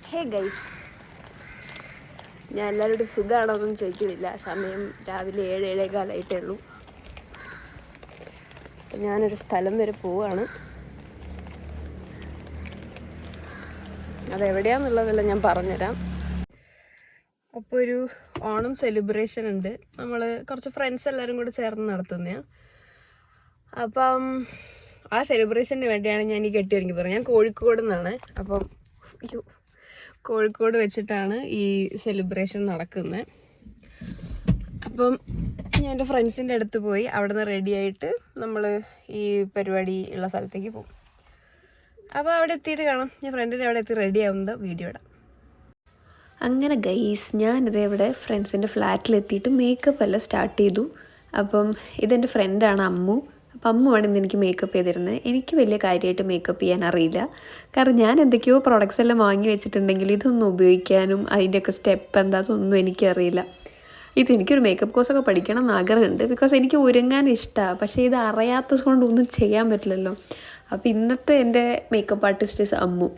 Hey guys, ഞാൻ എല്ലാവരോടും സുഖമാണോന്നും ചോദിക്കുന്നില്ല. സമയം രാവിലെ 7-7:15 ഉള്ളൂ. അപ്പം ഞാനൊരു സ്ഥലം വരെ പോവുകയാണ്. അതെവിടെയാണെന്നുള്ളതെല്ലാം ഞാൻ പറഞ്ഞുതരാം. അപ്പോൾ ഒരു ഓണം സെലിബ്രേഷൻ ഉണ്ട്. നമ്മൾ കുറച്ച് ഫ്രണ്ട്സ് എല്ലാവരും കൂടെ ചേർന്ന് നടത്തുന്നതാണ്. അപ്പം ആ സെലിബ്രേഷന് വേണ്ടിയാണ് ഞാൻ ഈ കെട്ടിയൊരുങ്ങി പോകുന്നത്. ഞാൻ കോഴിക്കോട് നിന്നാണ്. അപ്പം കോഴിക്കോട് വെച്ചിട്ടാണ് ഈ സെലിബ്രേഷൻ നടക്കുന്നത്. അപ്പം ഞാൻ എൻ്റെ ഫ്രണ്ട്സിൻ്റെ അടുത്ത് പോയി അവിടെ നിന്ന് റെഡിയായിട്ട് നമ്മൾ ഈ പരിപാടി ഉള്ള സ്ഥലത്തേക്ക് പോകും. അപ്പോൾ അവിടെ എത്തിയിട്ട് കാണാം. ഞാൻ ഫ്രണ്ടിൻ്റെ അവിടെ എത്തി റെഡി ആവുന്നത് വീഡിയോ ഇടാം. അങ്ങനെ ഗൈസ്, ഞാനിത് ഇവിടെ ഫ്രണ്ട്സിൻ്റെ ഫ്ലാറ്റിലെത്തിയിട്ട് മേക്കപ്പ് എല്ലാം സ്റ്റാർട്ട് ചെയ്തു. അപ്പം ഇതെൻ്റെ ഫ്രണ്ടാണ് അമ്മു. അപ്പം അമ്മുവാണ് ഇന്ന് എനിക്ക് മേക്കപ്പ് ചെയ്തിരുന്നത്. എനിക്ക് വലിയ കാര്യമായിട്ട് മേക്കപ്പ് ചെയ്യാൻ അറിയില്ല. കാരണം ഞാൻ എന്തൊക്കെയോ പ്രോഡക്റ്റ്സ് എല്ലാം വാങ്ങി വെച്ചിട്ടുണ്ടെങ്കിൽ ഇതൊന്നും ഉപയോഗിക്കാനും അതിൻ്റെയൊക്കെ സ്റ്റെപ്പ് എന്താണെന്നൊന്നും എനിക്കറിയില്ല. എനിക്കൊരു മേക്കപ്പ് കോഴ്സൊക്കെ പഠിക്കണം എന്ന് ആഗ്രഹമുണ്ട്. ബിക്കോസ് എനിക്ക് ഒരുങ്ങാൻ ഇഷ്ടമാണ്. പക്ഷേ ഇത് അറിയാത്തത് കൊണ്ട് ഒന്നും ചെയ്യാൻ പറ്റില്ലല്ലോ. അപ്പോൾ ഇന്നത്തെ എൻ്റെ മേക്കപ്പ് ആർട്ടിസ്റ്റ് അമ്മു.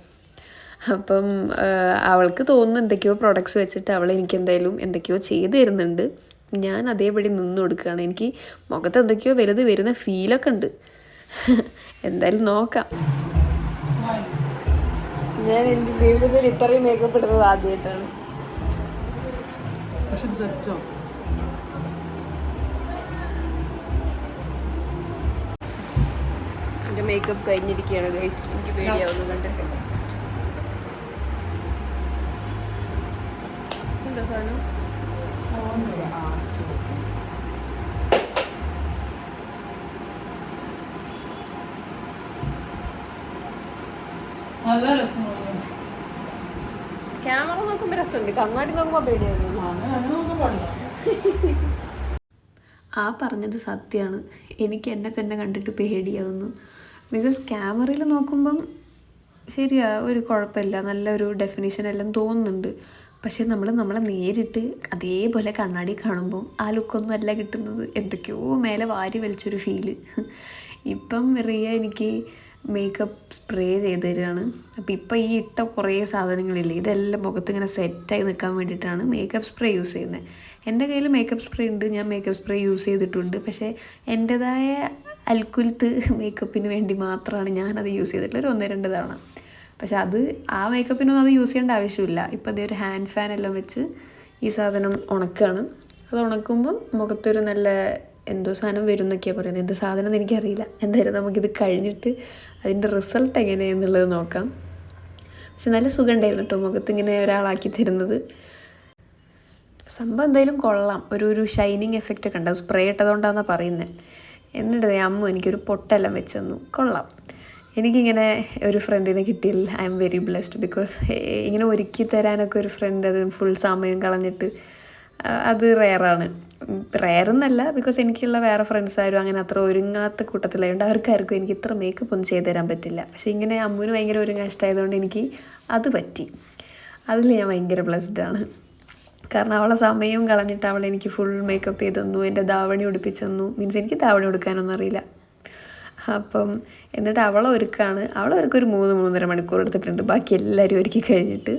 അപ്പം അവൾക്ക് തോന്നുന്നു എന്തൊക്കെയോ പ്രോഡക്റ്റ്സ് വെച്ചിട്ട് അവൾ എനിക്ക് എന്തായാലും എന്തൊക്കെയോ ചെയ്ത് തരുന്നുണ്ട്. ഞാൻ അതേപടി നിന്ന് കൊടുക്കുകയാണ്. എനിക്ക് മുഖത്ത് എന്തൊക്കെയോ വലുത് വരുന്ന ഫീലൊക്കെ ഉണ്ട്. എന്തായാലും നോക്കാം. ഞാൻ എൻ്റെ ജീവിതത്തിൽ ഇത്രയും മേക്കപ്പ് ഇടുന്നത് ആദ്യമായിട്ടാണ്. എൻ്റെ മേക്കപ്പ് കഴിഞ്ഞിരിക്കുകയാണ് ഗൈസ്. എനിക്ക് പേടിയാവുന്നു കണ്ടിട്ട്. എന്താ സാധനം? ക്യാമറ നോക്കുമ്പോൾ രസമുണ്ട്, കണ്ണാടി നോക്കുമ്പോൾ പേടിയാവുന്നു. ആ പറഞ്ഞത് സത്യമാണ്. എനിക്ക് എന്നെ തന്നെ കണ്ടിട്ട് പേടിയാവുന്നു. ബിക്കോസ് ക്യാമറയിൽ നോക്കുമ്പം ശരിയാ, ഒരു കുഴപ്പമില്ല, നല്ലൊരു ഡെഫിനിഷൻ എല്ലാം തോന്നുന്നുണ്ട്. പക്ഷേ നമ്മളെ നേരിട്ട് അതേപോലെ കണ്ണാടി കാണുമ്പോൾ ആ ലുക്കൊന്നും അല്ല കിട്ടുന്നത്. എന്തൊക്കെയോ മേലെ വാരി വലിച്ചൊരു ഫീല്. ഇപ്പം എനിക്ക് മേക്കപ്പ് സ്പ്രേ ചെയ്ത് തരികയാണ്. അപ്പോൾ ഇപ്പം ഈ ഇട്ട കുറേ സാധനങ്ങളില്ലേ, ഇതെല്ലാം മുഖത്ത് ഇങ്ങനെ സെറ്റായി നിൽക്കാൻ വേണ്ടിയിട്ടാണ് മേക്കപ്പ് സ്പ്രേ യൂസ് ചെയ്യുന്നത്. എൻ്റെ കയ്യിൽ മേക്കപ്പ് സ്പ്രേ ഉണ്ട്, ഞാൻ മേക്കപ്പ് സ്പ്രേ യൂസ് ചെയ്തിട്ടുണ്ട്. പക്ഷേ എൻ്റേതായ അൽക്കുലത്ത് മേക്കപ്പിന് വേണ്ടി മാത്രമാണ് ഞാനത് യൂസ് ചെയ്തിട്ടുള്ള ഒരു 1-2 തവണ. പക്ഷെ ആ മേക്കപ്പിനൊന്നും അത് യൂസ് ചെയ്യേണ്ട ആവശ്യമില്ല. ഇപ്പം അതേ ഒരു ഹാൻഡ് ഫാൻ എല്ലാം വെച്ച് ഈ സാധനം ഉണക്കുകയാണ്. അത് ഉണക്കുമ്പം മുഖത്തൊരു നല്ല എന്തോ സാധനം വരും എന്നൊക്കെയാണ് പറയുന്നത്. എന്ത് സാധനം എന്ന് എനിക്കറിയില്ല. എന്തായാലും നമുക്കിത് കഴിഞ്ഞിട്ട് അതിൻ്റെ റിസൾട്ട് എങ്ങനെയാണെന്നുള്ളത് നോക്കാം. പക്ഷെ നല്ല സുഖം ഉണ്ടായിരുന്നു കേട്ടോ മുഖത്ത് ഇങ്ങനെ ഒരാളാക്കി തരുന്നത്. സംഭവം എന്തായാലും കൊള്ളാം. ഒരു ഷൈനിങ് എഫക്റ്റ് ഒക്കെ ഉണ്ടാവും. സ്പ്രേ ഇട്ടതുകൊണ്ടാണെന്നാണ് പറയുന്നത്. എന്നിട്ട് അമ്മ എനിക്കൊരു പൊട്ടെല്ലാം വെച്ച് തന്നു. കൊള്ളാം. എനിക്കിങ്ങനെ ഒരു ഫ്രണ്ടിനെ കിട്ടിയില്ല. I am very blessed. Because ഇങ്ങനെ ഒരുക്കി തരാനൊക്കെ ഒരു ഫ്രണ്ട് അത് ഫുൾ സമയം കളഞ്ഞിട്ട് അത് റെയറെന്നല്ല. ബിക്കോസ് എനിക്കുള്ള വേറെ ഫ്രണ്ട്സ് ആരും അങ്ങനെ അത്ര ഒരുങ്ങാത്ത കൂട്ടത്തിലായതുകൊണ്ട് അവർക്കാർക്കും എനിക്ക് ഇത്ര മേക്കപ്പ് ഒന്നും ചെയ്തു തരാൻ പറ്റില്ല. പക്ഷേ ഇങ്ങനെ അമ്മുവിന് ഭയങ്കര ഒരുങ്ങാൻ ഇഷ്ടമായതുകൊണ്ട് എനിക്ക് അത് പറ്റി. അതിൽ ഞാൻ ഭയങ്കര ബ്ലെസ്ഡാണ്. കാരണം അവളെ സമയവും കളഞ്ഞിട്ട് അവൾ എനിക്ക് ഫുൾ മേക്കപ്പ് ചെയ്ത് തന്നു. എൻ്റെ ധാവണി ഉടുപ്പിച്ച് തന്നു. മീൻസ് എനിക്ക് ധാവണി ഉടുക്കാനൊന്നും അറിയില്ല. അപ്പം എന്നിട്ട് അവളെ ഒരുക്കൊരു 3-3.5 മണിക്കൂർ എടുത്തിട്ടുണ്ട്, ബാക്കി എല്ലാവരും ഒരുക്കി കഴിഞ്ഞിട്ട്.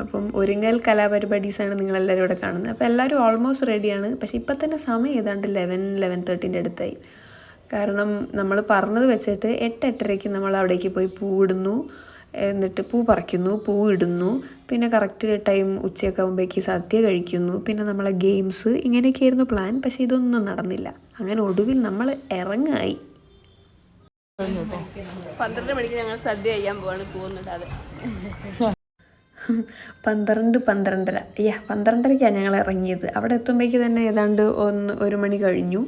അപ്പം ഒരുങ്ങൽ കലാപരിപാടീസാണ് നിങ്ങളെല്ലാവരും ഇവിടെ കാണുന്നത്. അപ്പോൾ എല്ലാവരും ഓൾമോസ്റ്റ് റെഡിയാണ്. പക്ഷേ ഇപ്പം തന്നെ സമയം ഏതാണ്ട് 11-11:30 അടുത്തായി. കാരണം നമ്മൾ പറഞ്ഞത് വെച്ചിട്ട് 8-8:30 നമ്മൾ അവിടേക്ക് പോയി പൂവിടുന്നു, എന്നിട്ട് പൂ പറിക്കുന്നു, പൂ ഇടുന്നു, പിന്നെ കറക്റ്റ് ടൈം ഉച്ചയൊക്കെ ആകുമ്പോഴേക്ക് സദ്യ കഴിക്കുന്നു, പിന്നെ നമ്മളെ ഗെയിംസ്, ഇങ്ങനെയൊക്കെയായിരുന്നു പ്ലാൻ. പക്ഷേ ഇതൊന്നും നടന്നില്ല. അങ്ങനെ ഒടുവിൽ നമ്മൾ ഇറങ്ങായി. 12 മണിക്ക് ഞങ്ങൾ സദ്യ കഴിയാൻ പോകുന്നുണ്ട്. 12-12:30 12:30ക്കാണ് ഞങ്ങൾ ഇറങ്ങിയത്. അവിടെ എത്തുമ്പോഴേക്ക് തന്നെ ഏതാണ്ട് 1 മണി കഴിഞ്ഞു.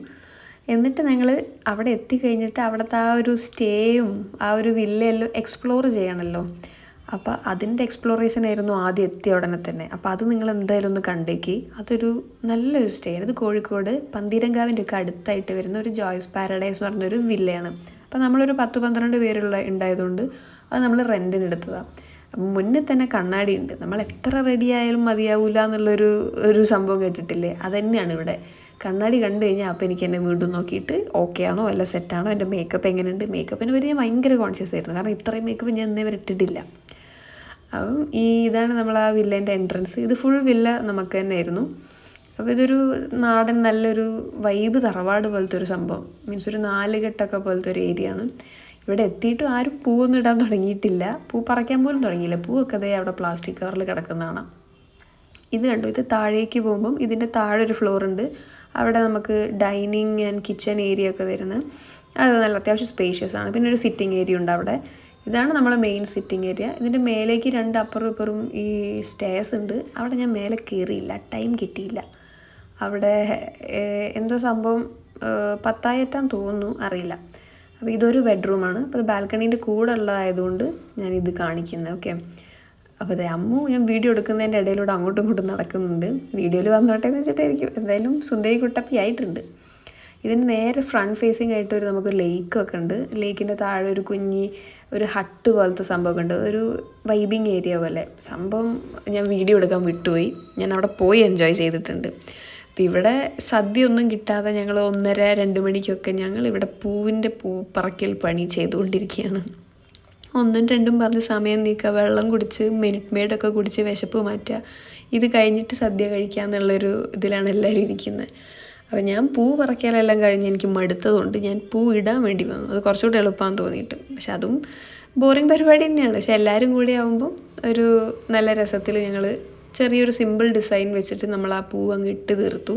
എന്നിട്ട് ഞങ്ങൾ അവിടെ എത്തിക്കഴിഞ്ഞിട്ട് അവിടുത്തെ ആ ഒരു സ്റ്റേയും ആ ഒരു വില്ലയെല്ലാം എക്സ്പ്ലോർ ചെയ്യണമല്ലോ. അപ്പോൾ അതിൻ്റെ എക്സ്പ്ലോറേഷൻ ആയിരുന്നു ആദ്യം എത്തിയ ഉടനെ തന്നെ. അപ്പോൾ അത് നിങ്ങൾ എന്തായാലും ഒന്ന് കണ്ടേക്ക്. അതൊരു നല്ലൊരു സ്റ്റേ ആണ്. ഇത് കോഴിക്കോട് പന്തീരങ്കാവിൻ്റെ ഒക്കെ അടുത്തായിട്ട് വരുന്ന ഒരു ജോയ്സ് പാരഡൈസ് എന്ന് പറഞ്ഞൊരു വില്ലയാണ്. അപ്പോൾ നമ്മളൊരു 10-12 പേരുള്ള ഉണ്ടായതുകൊണ്ട് അത് നമ്മൾ റെൻറ്റിന് എടുത്തതാണ്. അപ്പം മുന്നിൽ തന്നെ കണ്ണാടി ഉണ്ട്. നമ്മൾ എത്ര റെഡി ആയാലും മതിയാവില്ല എന്നുള്ളൊരു സംഭവം കേട്ടിട്ടില്ലേ, അത് തന്നെയാണ് ഇവിടെ. കണ്ണാടി കണ്ടു കഴിഞ്ഞാൽ അപ്പോൾ എനിക്ക് എന്നെ വീണ്ടും നോക്കിയിട്ട് ഓക്കെ ആണോ അല്ല സെറ്റാണോ, എൻ്റെ മേക്കപ്പ് എങ്ങനെയുണ്ട്. മേക്കപ്പിനെ പറ്റി ഞാൻ ഭയങ്കര കോൺഷ്യസ് ആയിരുന്നു. കാരണം ഇത്രയും മേക്കപ്പ് ഞാൻ ഇന്നേ വരെ ഇട്ടിട്ടില്ല. അപ്പം ഇതാണ് നമ്മൾ ആ വില്ലേൻ്റെ എൻട്രൻസ്. ഇത് ഫുൾ വില്ല നമുക്ക് തന്നെ ആയിരുന്നു. അപ്പോൾ ഇതൊരു നാടൻ നല്ലൊരു വൈബ് തറവാട് പോലത്തെ ഒരു സംഭവം, മീൻസ് ഒരു 4 കെട്ടൊക്കെ പോലത്തെ ഒരു ഏരിയ ആണ്. ഇവിടെ എത്തിയിട്ടും ആരും പൂവൊന്നും ഇടാൻ തുടങ്ങിയിട്ടില്ല, പൂ പറിക്കാൻ പോലും തുടങ്ങിയില്ല. പൂവൊക്കെ അതേ അവിടെ പ്ലാസ്റ്റിക് കവറിൽ കിടക്കുന്നതാണ്. ഇത് കണ്ടു, ഇത് താഴേക്ക് പോകുമ്പം ഇതിൻ്റെ താഴെ ഒരു ഫ്ലോർ ഉണ്ട്. അവിടെ നമുക്ക് ഡൈനിങ് ആൻഡ് കിച്ചൺ ഏരിയ ഒക്കെ വരുന്നത്. അത് നല്ല അത്യാവശ്യം സ്പേഷ്യസ് ആണ്. പിന്നെ ഒരു സിറ്റിംഗ് ഏരിയ ഉണ്ട് അവിടെ. ഇതാണ് നമ്മളെ മെയിൻ സിറ്റിംഗ് ഏരിയ. ഇതിൻ്റെ മേലേക്ക് 2 അപ്പുറം ഇപ്പുറം ഈ സ്റ്റേഴ്സ് ഉണ്ട്. അവിടെ ഞാൻ മേലെ കയറിയില്ല, ടൈം കിട്ടിയില്ല. അവിടെ എന്തോ സംഭവം 10 തോന്നുന്നു, അറിയില്ല. അപ്പോൾ ഇതൊരു ബെഡ്റൂമാണ്. അപ്പോൾ അത് ബാൽക്കണീൻ്റെ കൂടെ ഉള്ളതായതുകൊണ്ട് ഞാനിത് കാണിക്കുന്നത്. ഓക്കെ, അപ്പോൾ അതെ അമ്മു ഞാൻ വീഡിയോ എടുക്കുന്നതിൻ്റെ ഇടയിലൂടെ അങ്ങോട്ടും ഇങ്ങോട്ടും നടക്കുന്നുണ്ട്. വീഡിയോയിൽ വന്നോട്ടെ എന്ന് വെച്ചിട്ടായിരിക്കും. എന്തായാലും സുന്ദരി കുട്ടപ്പി ആയിട്ടുണ്ട്. ഇതിന് നേരെ ഫ്രണ്ട് ഫേസിങ് ആയിട്ട് നമുക്ക് ലേക്കൊക്കെ ഉണ്ട്. ലേക്കിൻ്റെ താഴെ ഒരു ഒരു ഹട്ട് പോലത്തെ സംഭവമൊക്കെ ഉണ്ട്. ഒരു വൈബിങ് ഏരിയ പോലെ സംഭവം. ഞാൻ വീഡിയോ എടുക്കാൻ വിട്ടുപോയി. ഞാൻ അവിടെ പോയി എൻജോയ് ചെയ്തിട്ടുണ്ട്. അപ്പോൾ ഇവിടെ സദ്യ ഒന്നും കിട്ടാതെ ഞങ്ങൾ 1:30-2 മണിക്കൊക്കെ ഞങ്ങളിവിടെ പൂ പറക്കൽ പണി ചെയ്തുകൊണ്ടിരിക്കുകയാണ്. 1ഉം 2ഉം പറഞ്ഞ് സമയം നീക്കുക, വെള്ളം കുടിച്ച് മിനിറ്റ് മെയ്ഡൊക്കെ കുടിച്ച് വിശപ്പ് മാറ്റുക. ഇത് കഴിഞ്ഞിട്ട് സദ്യ കഴിക്കുക എന്നുള്ളൊരു ഇതിലാണ് എല്ലാവരും ഇരിക്കുന്നത്. അപ്പോൾ ഞാൻ പൂ പറിക്കലെല്ലാം കഴിഞ്ഞ് എനിക്ക് മടുത്തതുകൊണ്ട് ഞാൻ പൂ ഇടാൻ വേണ്ടി വന്നു. അത് കുറച്ചുകൂടി എളുപ്പമാണെന്ന് തോന്നിയിട്ട്. പക്ഷെ അതും ബോറിങ് പരിപാടി തന്നെയാണ്. പക്ഷെ എല്ലാവരും കൂടി ആകുമ്പം ഒരു നല്ല രസത്തിൽ ഞങ്ങൾ ചെറിയൊരു സിമ്പിൾ ഡിസൈൻ വെച്ചിട്ട് നമ്മൾ ആ പൂ അങ്ങ് ഇട്ട് തീർത്തു.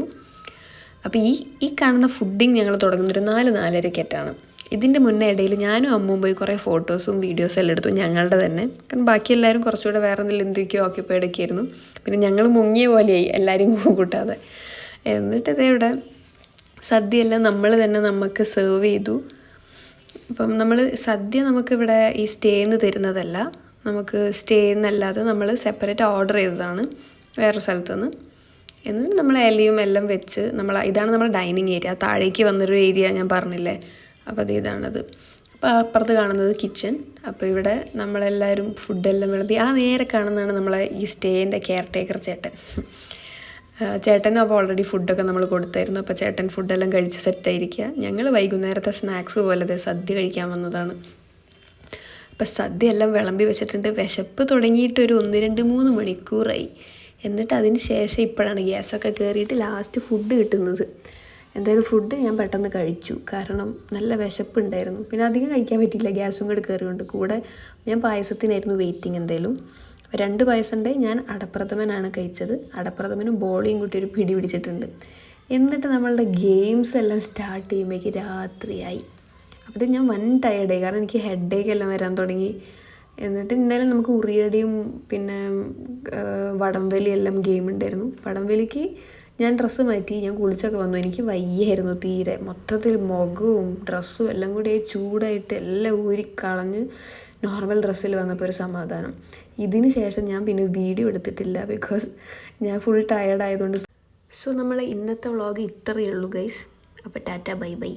അപ്പോൾ ഈ കാണുന്ന ഫുഡിങ് ഞങ്ങൾ തുടങ്ങുന്നൊരു 4-4:30 ഇതിൻ്റെ മുന്നേ ഇടയിൽ ഞാനും അമ്മും പോയി കുറേ ഫോട്ടോസും വീഡിയോസും എല്ലാം എടുത്തു, ഞങ്ങളുടെ തന്നെ. കാരണം ബാക്കി എല്ലാവരും കുറച്ചുകൂടെ വേറെ എന്തൊക്കെയോ ഓക്യുപ്പൈഡ് ഒക്കെ ആയിരുന്നു. പിന്നെ ഞങ്ങൾ മുങ്ങിയ പോലെയായി എല്ലാവരും കൂട്ടാതെ. എന്നിട്ട് ഇവിടെ സദ്യയെല്ലാം നമ്മൾ തന്നെ നമുക്ക് സെർവ് ചെയ്തു. അപ്പം നമ്മൾ സദ്യ നമുക്കിവിടെ ഈ സ്റ്റേന്ന് തരുന്നതല്ല, നമുക്ക് സ്റ്റേന്നല്ലാതെ നമ്മൾ സെപ്പറേറ്റ് ഓർഡർ ചെയ്തതാണ് വേറൊരു സ്ഥലത്തുനിന്ന്. എന്നിട്ട് നമ്മൾ ഇലയും എല്ലാം വെച്ച് ഇതാണ് നമ്മൾ ഡൈനിങ് ഏരിയ. താഴേക്ക് വന്നൊരു ഏരിയ ഞാൻ പറഞ്ഞില്ലേ, അപ്പോൾ ഇതാണത്. അപ്പോൾ അപ്പുറത്ത് കാണുന്നത് കിച്ചൺ. അപ്പോൾ ഇവിടെ നമ്മളെല്ലാവരും ഫുഡെല്ലാം വിളമ്പി. ആ നേരെ കാണുന്നതാണ് നമ്മളെ ഈ സ്റ്റേൻ്റെ കെയർ ടേക്കർ ചേട്ടനും. അപ്പോൾ ഓൾറെഡി ഫുഡൊക്കെ നമ്മൾ കൊടുത്തായിരുന്നു. അപ്പോൾ ചേട്ടൻ ഫുഡെല്ലാം കഴിച്ച് സെറ്റായിരിക്കുക. ഞങ്ങൾ വൈകുന്നേരത്തെ സ്നാക്സ് പോലെ സദ്യ കഴിക്കാൻ വന്നതാണ്. അപ്പോൾ സദ്യ എല്ലാം വിളമ്പി വെച്ചിട്ടുണ്ട്. വിശപ്പ് തുടങ്ങിയിട്ടൊരു 1-2-3 മണിക്കൂറായി. എന്നിട്ട് അതിന് ശേഷം ഇപ്പോഴാണ് ഗ്യാസൊക്കെ കയറിയിട്ട് ലാസ്റ്റ് ഫുഡ് കിട്ടുന്നത്. എന്തായാലും ഫുഡ് ഞാൻ പെട്ടെന്ന് കഴിച്ചു, കാരണം നല്ല വിശപ്പുണ്ടായിരുന്നു. പിന്നെ അധികം കഴിക്കാൻ പറ്റിയില്ല, ഗ്യാസും കൂടെ കയറിയുണ്ട്. കൂടെ ഞാൻ പായസത്തിനായിരുന്നു വെയിറ്റിംഗ്. എന്തായാലും 2 പായസമുണ്ട്. ഞാൻ അടപ്രഥമനാണ് കഴിച്ചത്. അടപ്രഥമനും ബോളിയും കൂട്ടി ഒരു പിടി പിടിച്ചിട്ടുണ്ട്. എന്നിട്ട് നമ്മളുടെ ഗെയിംസ് എല്ലാം സ്റ്റാർട്ട് ചെയ്യുമ്പോഴേക്ക് രാത്രിയായി. അപ്പോൾ ഞാൻ ടയർഡായി, കാരണം എനിക്ക് ഹെഡേക്ക് എല്ലാം വരാൻ തുടങ്ങി. എന്നിട്ട് എന്തായാലും നമുക്ക് ഉറിയടിയും പിന്നെ വടംവലി എല്ലാം ഗെയിം ഉണ്ടായിരുന്നു. വടംവലിക്ക് ഞാൻ ഡ്രസ്സ് മാറ്റി, ഞാൻ കുളിച്ചൊക്കെ വന്നു. എനിക്ക് വയ്യായിരുന്നു തീരെ. മൊത്തത്തിൽ മുഖവും ഡ്രസ്സും എല്ലാം കൂടി ചൂടായിട്ട് എല്ലാം ഊരിക്കളഞ്ഞ് നോർമൽ ഡ്രസ്സിൽ വന്നപ്പോൾ ഒരു സമാധാനം. ഇതിന് ശേഷം ഞാൻ പിന്നെ വീഡിയോ എടുത്തിട്ടില്ല, ബിക്കോസ് ഞാൻ ഫുൾ ടയർഡായതുകൊണ്ട്. സോ നമ്മളെ ഇന്നത്തെ വ്ളോഗ് ഇത്രയേ ഉള്ളൂ ഗൈസ്. അപ്പോൾ ടാറ്റ ബൈ ബൈ.